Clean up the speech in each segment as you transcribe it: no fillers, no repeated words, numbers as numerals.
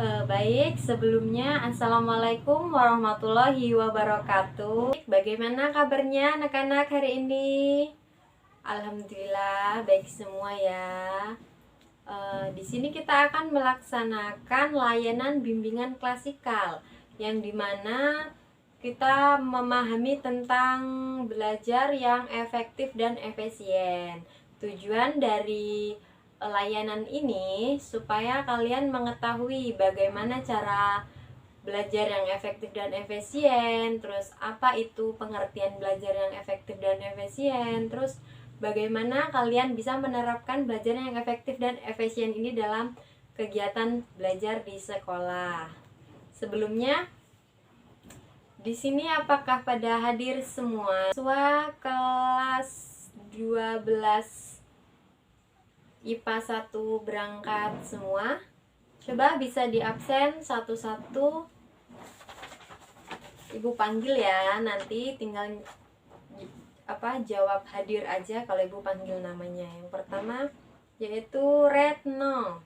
Baik, sebelumnya Assalamualaikum warahmatullahi wabarakatuh. Bagaimana kabarnya anak-anak hari ini? Alhamdulillah baik semua ya. Di sini kita akan melaksanakan layanan bimbingan klasikal yang dimana kita memahami tentang belajar yang efektif dan efisien. Tujuan dari layanan ini supaya kalian mengetahui bagaimana cara belajar yang efektif dan efisien, terus apa itu pengertian belajar yang efektif dan efisien, terus bagaimana kalian bisa menerapkan belajar yang efektif dan efisien ini dalam kegiatan belajar di sekolah. Sebelumnya, di sini apakah pada hadir semua siswa kelas 12 IPA 1 berangkat semua? Coba bisa di absen satu-satu. Ibu panggil ya, nanti tinggal jawab hadir aja kalau ibu panggil namanya. Yang pertama yaitu Retno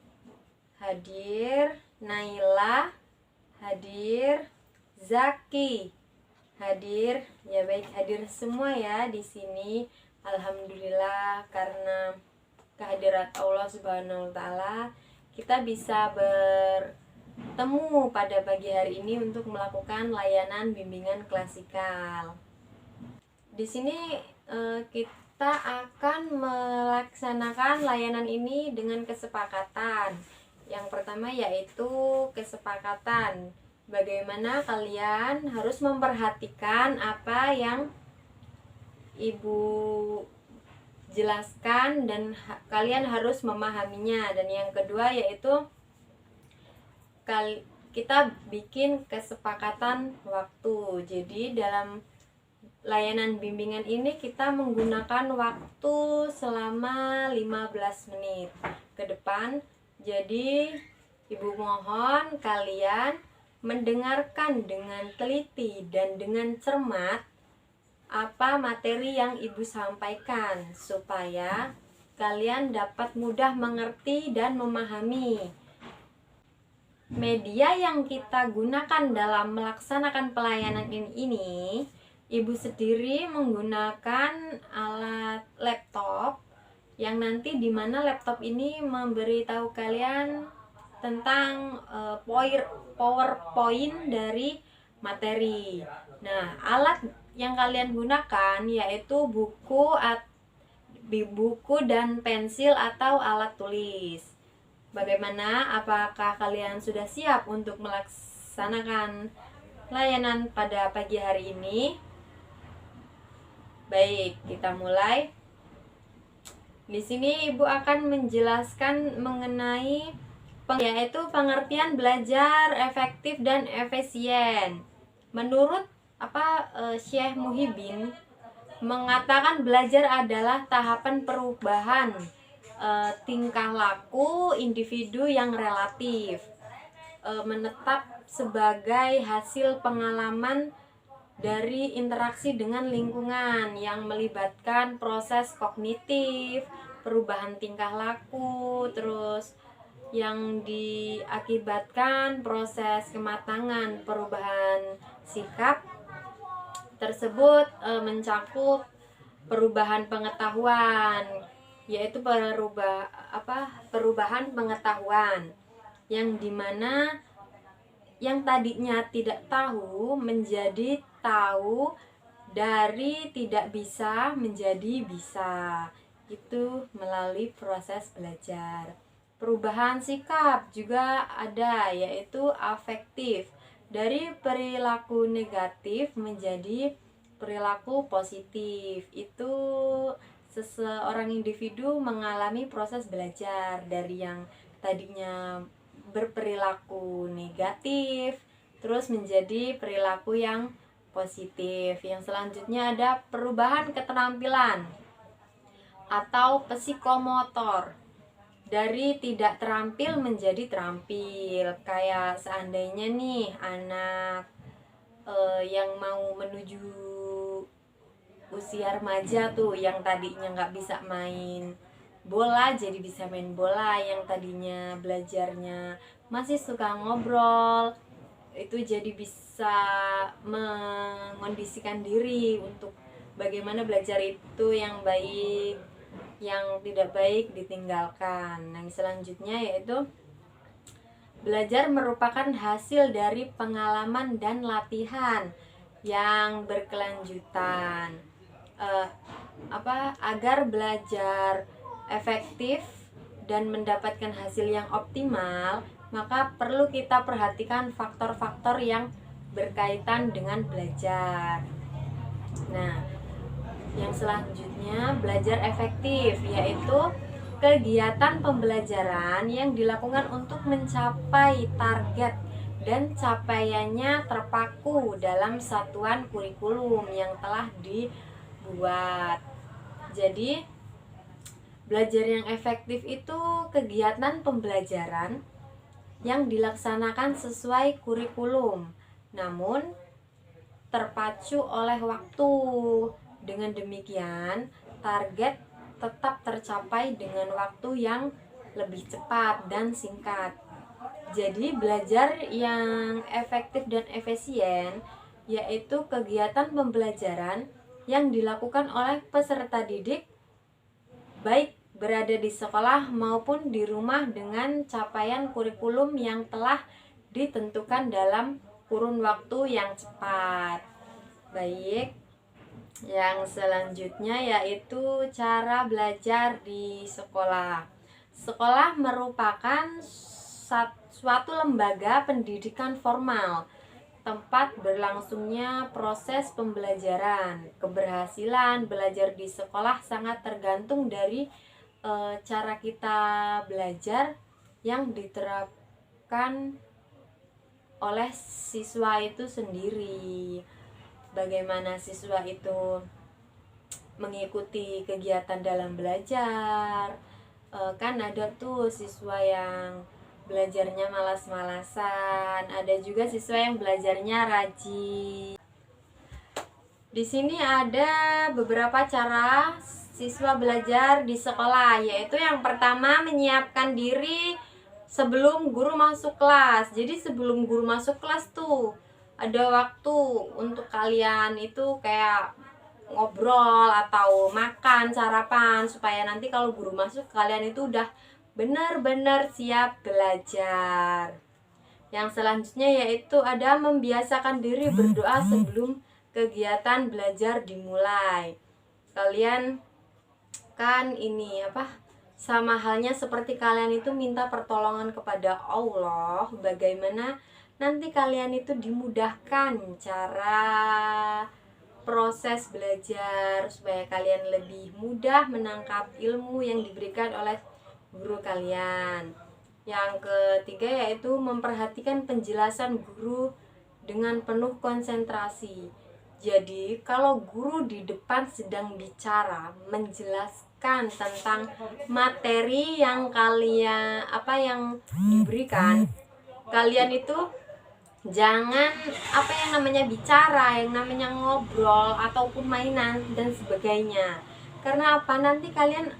hadir, Naila hadir, Zaki hadir. Ya baik, hadir semua ya di sini. Alhamdulillah, karena kehadirat Allah Subhanahu wa taala kita bisa bertemu pada pagi hari ini untuk melakukan layanan bimbingan klasikal. Di sini kita akan melaksanakan layanan ini dengan kesepakatan. Yang pertama yaitu kesepakatan bagaimana kalian harus memperhatikan apa yang ibu jelaskan dan kalian harus memahaminya. Dan yang kedua yaitu kita bikin kesepakatan waktu. Jadi dalam layanan bimbingan ini kita menggunakan waktu selama 15 menit ke depan. Jadi ibu mohon kalian mendengarkan dengan teliti dan dengan cermat apa materi yang ibu sampaikan supaya kalian dapat mudah mengerti dan memahami. Media yang kita gunakan dalam melaksanakan pelayanan ini, ibu sendiri menggunakan alat laptop yang nanti dimana laptop ini memberitahu kalian tentang PowerPoint dari materi. Nah, alat yang kalian gunakan yaitu buku dan pensil atau alat tulis. Bagaimana? Apakah kalian sudah siap untuk melaksanakan layanan pada pagi hari ini? Baik, kita mulai. Di sini ibu akan menjelaskan mengenai yaitu pengertian belajar efektif dan efisien. Menurut Syekh Muhyiddin mengatakan belajar adalah tahapan perubahan tingkah laku individu yang relatif menetap sebagai hasil pengalaman dari interaksi dengan lingkungan yang melibatkan proses kognitif, perubahan tingkah laku, terus yang diakibatkan proses kematangan perubahan sikap tersebut mencakup perubahan pengetahuan, yaitu perubahan pengetahuan yang dimana yang tadinya tidak tahu menjadi tahu, dari tidak bisa menjadi bisa. Itu melalui proses belajar. Perubahan sikap juga ada, yaitu afektif, dari perilaku negatif menjadi perilaku positif. Itu seseorang individu mengalami proses belajar dari yang tadinya berperilaku negatif terus menjadi perilaku yang positif. Yang selanjutnya ada perubahan keterampilan atau psikomotor, dari tidak terampil menjadi terampil. Kayak seandainya nih anak yang mau menuju usia remaja tuh, yang tadinya nggak bisa main bola jadi bisa main bola, yang tadinya belajarnya masih suka ngobrol itu jadi bisa mengondisikan diri untuk bagaimana belajar itu yang baik, yang tidak baik ditinggalkan. Nah, selanjutnya yaitu belajar merupakan hasil dari pengalaman dan latihan yang berkelanjutan. Agar belajar efektif dan mendapatkan hasil yang optimal, maka perlu kita perhatikan faktor-faktor yang berkaitan dengan belajar. Nah, yang selanjutnya belajar efektif, yaitu kegiatan pembelajaran yang dilakukan untuk mencapai target dan capaiannya terpaku dalam satuan kurikulum yang telah dibuat. Jadi, belajar yang efektif itu kegiatan pembelajaran yang dilaksanakan sesuai kurikulum, namun terpacu oleh waktu. Dengan demikian, target tetap tercapai dengan waktu yang lebih cepat dan singkat. Jadi, belajar yang efektif dan efisien yaitu kegiatan pembelajaran yang dilakukan oleh peserta didik baik berada di sekolah maupun di rumah dengan capaian kurikulum yang telah ditentukan dalam kurun waktu yang cepat. Baik, yang selanjutnya yaitu cara belajar di sekolah. Sekolah merupakan suatu lembaga pendidikan formal, tempat berlangsungnya proses pembelajaran. Keberhasilan belajar di sekolah sangat tergantung dari cara kita belajar yang diterapkan oleh siswa itu sendiri. Bagaimana siswa itu mengikuti kegiatan dalam belajar. Kan ada tuh siswa yang belajarnya malas-malasan, ada juga siswa yang belajarnya rajin. Di sini ada beberapa cara siswa belajar di sekolah, yaitu yang pertama menyiapkan diri sebelum guru masuk kelas. Jadi sebelum guru masuk kelas tuh ada waktu untuk kalian itu kayak ngobrol atau makan sarapan, supaya nanti kalau guru masuk kalian itu udah benar-benar siap belajar. Yang selanjutnya yaitu ada membiasakan diri berdoa sebelum kegiatan belajar dimulai. Kalian kan sama halnya seperti kalian itu minta pertolongan kepada Allah, bagaimana nanti kalian itu dimudahkan cara proses belajar supaya kalian lebih mudah menangkap ilmu yang diberikan oleh guru kalian. Yang ketiga yaitu memperhatikan penjelasan guru dengan penuh konsentrasi. Jadi kalau guru di depan sedang bicara menjelaskan tentang materi yang yang diberikan, kalian itu jangan yang namanya bicara, yang namanya ngobrol ataupun mainan dan sebagainya. Karena nanti kalian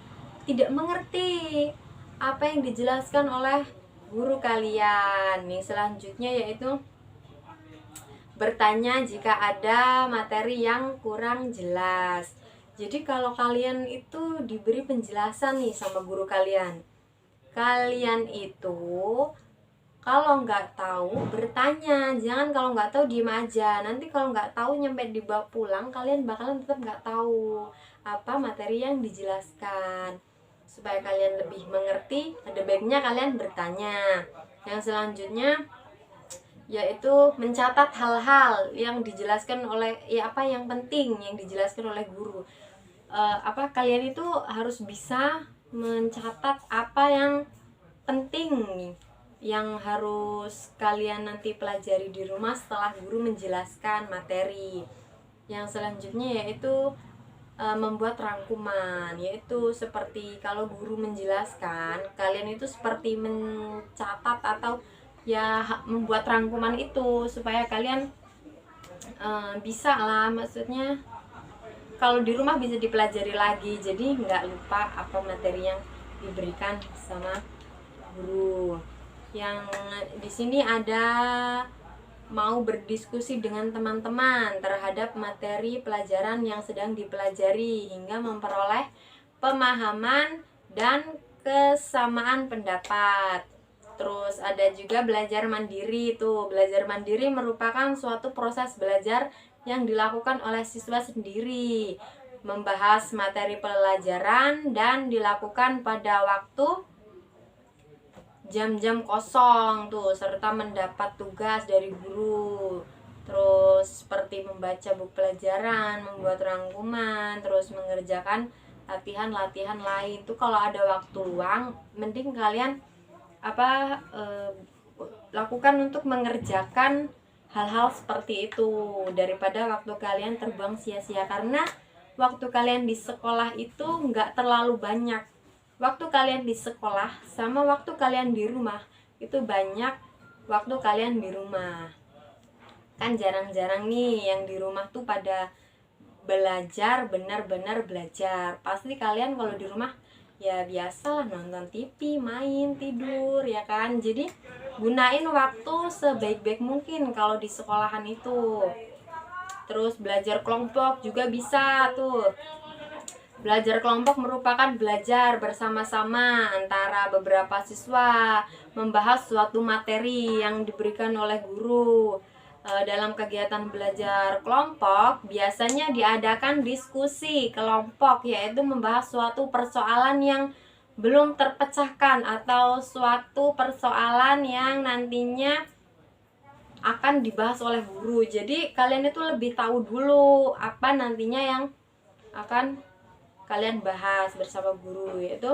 tidak mengerti apa yang dijelaskan oleh guru kalian. Nih, selanjutnya yaitu bertanya jika ada materi yang kurang jelas. Jadi kalau kalian itu diberi penjelasan nih sama guru kalian, kalian itu kalau nggak tahu bertanya, jangan kalau nggak tahu diem aja. Nanti kalau nggak tahu nyampe dibawa pulang, kalian bakalan tetap nggak tahu apa materi yang dijelaskan. Supaya kalian lebih mengerti, ada baiknya kalian bertanya. Yang selanjutnya yaitu mencatat hal-hal yang dijelaskan oleh yang penting yang dijelaskan oleh guru. Kalian itu harus bisa mencatat apa yang penting yang harus kalian nanti pelajari di rumah setelah guru menjelaskan materi. Yang selanjutnya yaitu membuat rangkuman, yaitu seperti kalau guru menjelaskan, kalian itu seperti mencatat atau membuat rangkuman itu supaya kalian bisa lah, maksudnya kalau di rumah bisa dipelajari lagi, jadi nggak lupa apa materi yang diberikan sama guru. Yang di sini ada mau berdiskusi dengan teman-teman terhadap materi pelajaran yang sedang dipelajari hingga memperoleh pemahaman dan kesamaan pendapat. Terus ada juga belajar mandiri. Tuh, belajar mandiri merupakan suatu proses belajar yang dilakukan oleh siswa sendiri, membahas materi pelajaran dan dilakukan pada waktu jam-jam kosong tuh, serta mendapat tugas dari guru. Terus seperti membaca buku pelajaran, membuat rangkuman, terus mengerjakan latihan-latihan lain. Tuh kalau ada waktu luang, mending kalian lakukan untuk mengerjakan hal-hal seperti itu daripada waktu kalian terbuang sia-sia, karena waktu kalian di sekolah itu nggak terlalu banyak. Waktu kalian di sekolah sama waktu kalian di rumah itu banyak waktu kalian di rumah. Kan jarang-jarang nih yang di rumah tuh pada belajar, benar-benar belajar. Pasti kalian kalau di rumah ya biasalah nonton TV, main, tidur, ya kan. Jadi gunain waktu sebaik-baik mungkin kalau di sekolahan itu. Terus belajar kelompok juga bisa tuh. Belajar kelompok merupakan belajar bersama-sama antara beberapa siswa membahas suatu materi yang diberikan oleh guru. Dalam kegiatan belajar kelompok biasanya diadakan diskusi kelompok, yaitu membahas suatu persoalan yang belum terpecahkan atau suatu persoalan yang nantinya akan dibahas oleh guru. Jadi kalian itu lebih tahu dulu apa nantinya yang akan kalian bahas bersama guru, yaitu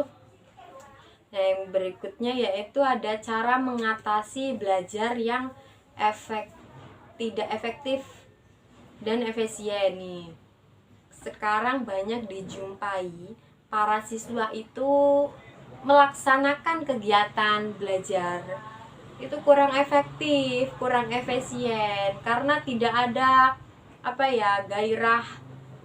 yang berikutnya yaitu ada cara mengatasi belajar yang tidak efektif dan efisien nih. Sekarang banyak dijumpai para siswa itu melaksanakan kegiatan belajar itu kurang efektif, kurang efisien karena tidak ada gairah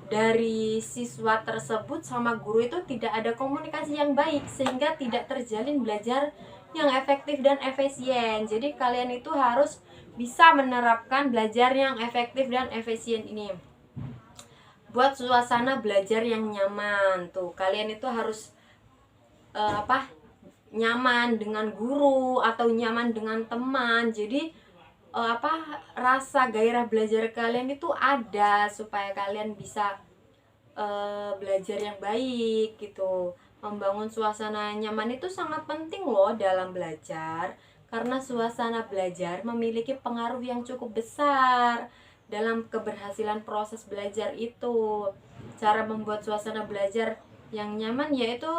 dari siswa tersebut sama guru, itu tidak ada komunikasi yang baik sehingga tidak terjalin belajar yang efektif dan efisien. Jadi kalian itu harus bisa menerapkan belajar yang efektif dan efisien ini. Buat suasana belajar yang nyaman tuh, kalian itu harus nyaman dengan guru atau nyaman dengan teman. Jadi rasa gairah belajar kalian itu ada supaya kalian bisa belajar yang baik gitu. Membangun suasana nyaman itu sangat penting loh dalam belajar, karena suasana belajar memiliki pengaruh yang cukup besar dalam keberhasilan proses belajar itu. Cara membuat suasana belajar yang nyaman yaitu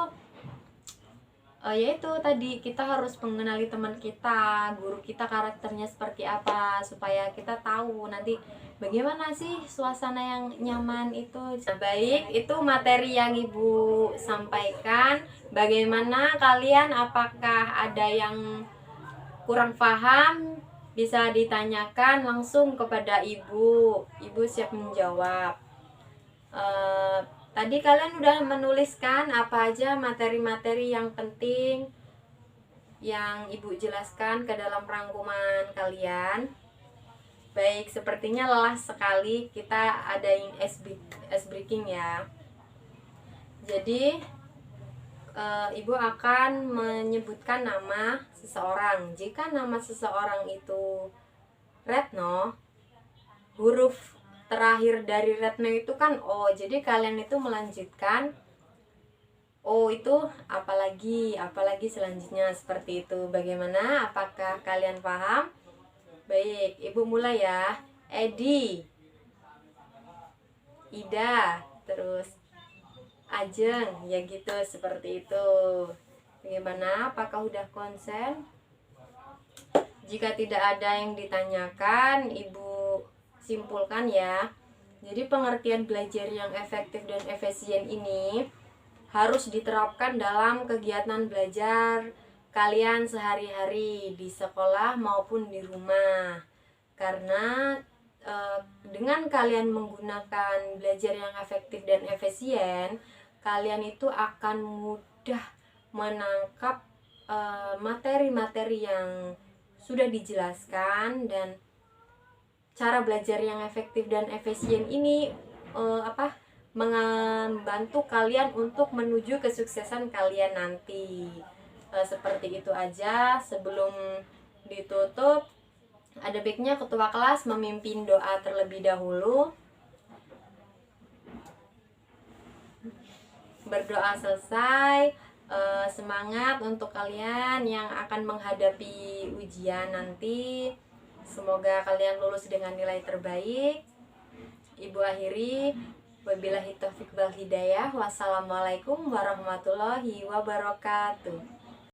tadi kita harus mengenali teman kita, guru kita karakternya seperti apa, supaya kita tahu nanti bagaimana sih suasana yang nyaman itu. Baik, itu materi yang Ibu sampaikan. Bagaimana kalian, apakah ada yang kurang paham? Bisa ditanyakan langsung kepada Ibu. Ibu siap menjawab. Tadi kalian udah menuliskan apa aja materi-materi yang penting yang Ibu jelaskan ke dalam rangkuman kalian. Baik, sepertinya lelah sekali kita adain ice breaking ya. Jadi Ibu akan menyebutkan nama seseorang. Jika nama seseorang itu Retno, huruf terakhir dari Retno itu kan O, jadi kalian itu melanjutkan O itu apalagi selanjutnya seperti itu. Bagaimana? Apakah kalian paham? Baik, Ibu mulai ya. Edi, Ida, terus Ajeng, ya gitu, seperti itu. Bagaimana? Apakah udah konsen? Jika tidak ada yang ditanyakan, Ibu simpulkan ya. Jadi pengertian belajar yang efektif dan efisien ini harus diterapkan dalam kegiatan belajar kalian sehari-hari di sekolah maupun di rumah. Karena dengan kalian menggunakan belajar yang efektif dan efisien, kalian itu akan mudah menangkap materi-materi yang sudah dijelaskan, dan cara belajar yang efektif dan efisien ini membantu kalian untuk menuju kesuksesan kalian nanti. Seperti itu aja. Sebelum ditutup, ada baiknya ketua kelas memimpin doa terlebih dahulu. Berdoa selesai. Semangat untuk kalian yang akan menghadapi ujian nanti. Semoga kalian lulus dengan nilai terbaik. Ibu akhiri, wabillahi taufiq wal hidayah. Wassalamualaikum warahmatullahi wabarakatuh.